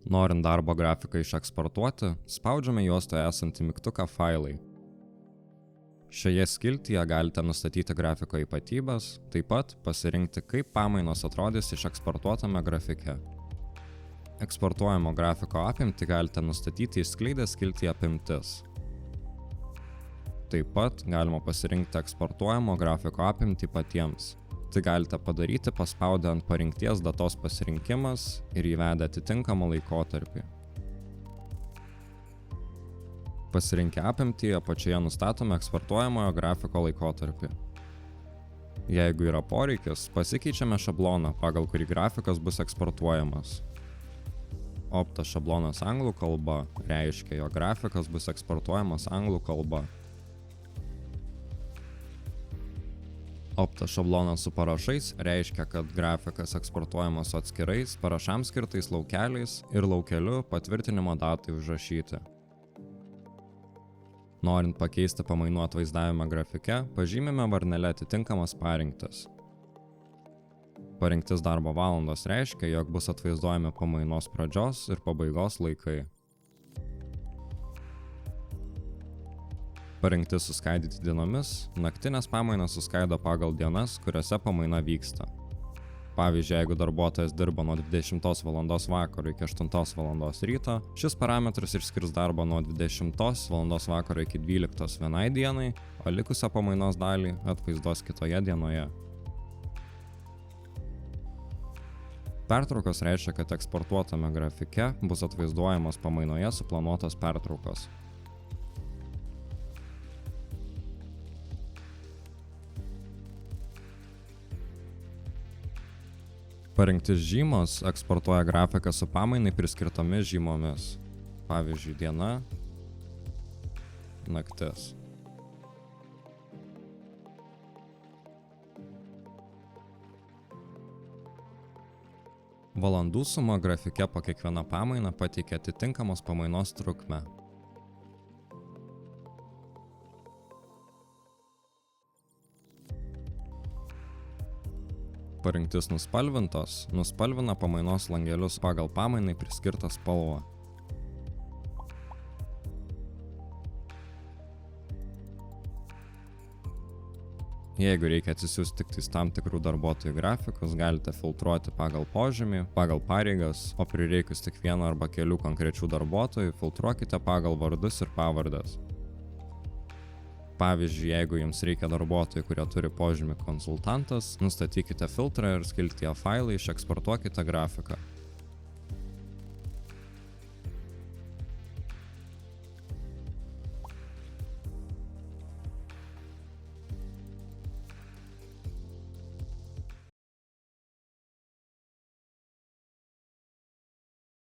Norint darbo grafiką išeksportuoti, spaudžiame juostoje esantį mygtuką Failai. Šioje skiltyje galite nustatyti grafiko ypatybes, taip pat pasirinkti, kaip pamainos atrodys išeksportuotame grafike. Eksportuojamo grafiko apimtį galite nustatyti išskleidę skiltyje apimtis. Taip pat galima pasirinkti eksportuojamo grafiko apimtį patiems. Tai galite padaryti paspaudę ant parinkties datos pasirinkimas ir įvedę atitinkamą laikotarpį. Pasirinkę apimtį, apačioje nustatome eksportuojamojo grafiko laikotarpį. Jeigu yra poreikis, pasikeičiame šabloną, pagal kurį grafikas bus eksportuojamas. Optas šablonas anglų kalba reiškia, jog grafikas bus eksportuojamas anglų kalba. Optas šablonas su parašais reiškia, kad grafikas eksportuojamas su atskirais parašams skirtais laukeliais ir laukeliu patvirtinimo datai užrašyti. Norint pakeisti pamainų atvaizdavimą grafike, pažymime varnele atitinkamas parinktis. Parinktis darbo valandos reiškia, jog bus atvaizduojami pamainos pradžios ir pabaigos laikai. Parinktis suskaidyti dienomis, naktinės pamainas suskaido pagal dienas, kuriuose pamaina vyksta. Pavyzdžiui, jeigu darbuotojas dirba nuo 20 val. Vakaro iki 8 val. Ryto, šis parametras išskirs darbą nuo 20 val. Vakaro iki 12 vienai dienai, o likusią pamainos dalį atvaizduos kitoje dienoje. Pertraukos reiškia, kad eksportuotame grafike bus atvaizduojamos pamainoje suplanuotos pertraukos. Parinktis žymos eksportuoja grafiką su pamainai priskirtomis žymomis. Pavyzdžiui, diena, naktis. Valandų suma grafike po kiekvieną pamainą pateikia atitinkamos pamainos trukmę. Parinktis nuspalvintos nuspalvina pamainos langelius pagal pamainai priskirtą spalvą. Jeigu reikia atsisiųsti tik tam tikrų darbuotojų grafikus, galite filtruoti pagal požymį, pagal pareigas, o prireikus tik vieno arba kelių konkrečių darbuotojų, filtruokite pagal vardus ir pavardes. Pavyzdžiui, jeigu jums reikia darbuotojų, kurie turi požymį konsultantas, nustatykite filtrą ir skiltyje failai išeksportuokite grafiką.